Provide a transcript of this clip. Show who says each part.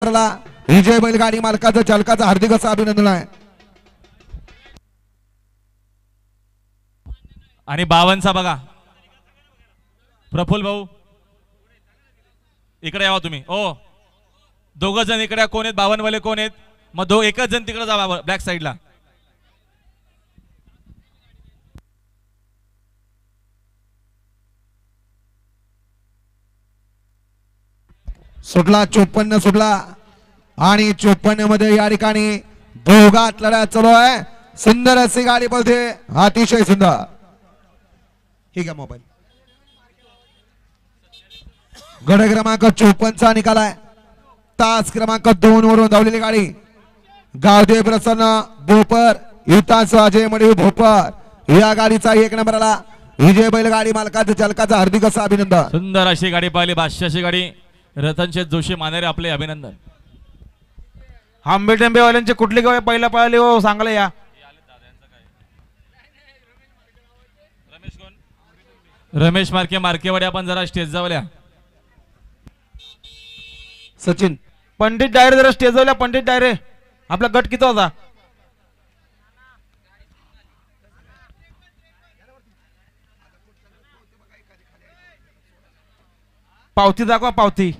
Speaker 1: नंबरला विजय बैलगाडी मालकाचं चालकाचं हार्दिक असं अभिनंदन आहे.
Speaker 2: आणि 52चा बघा प्रफुल्ल भाऊ इकडे यावा तुम्ही. ओ दोघं जण इकडे कोण आहेत 52 वाले कोण आहेत मग एकच जण तिकडे जावा ब्लॅक साईडला.
Speaker 1: सुटला 54 सुटला आणि 54 मध्ये या ठिकाणी दोघात लढा चालू आहे. सुंदर अशी गाडी पळते अतिशय सुंदर. ठीक आहे मोबाईल गड क्रमांक 54 निकाल आहे. तास क्रमांक 2 वरून धावलेली गाडी गावदेव प्रसन्न भोपर युतास अजय मडवी भोपर या गाडीचा 1 नंबरला विजय बैलगाडी मालकाचं चालकाचं हार्दिक असं अभिनंदन.
Speaker 2: सुंदर अशी गाडी पाहिली बादशाची गाडी रतनशेठ जोशी मानेरे आपले अभिनंदन.
Speaker 3: आंबेटेंबेवाल्यांचे कुठली गाव पहिला पळाली हो सांगले या.
Speaker 2: रमेश मार्के मार्केवाडी आपण जरा स्टेज जावल्या.
Speaker 1: सचिन
Speaker 3: पंडित डायरे जरा स्टेज जावल्या. पंडित डायरे आपला गट किती होता. पावती दाखवा पावती.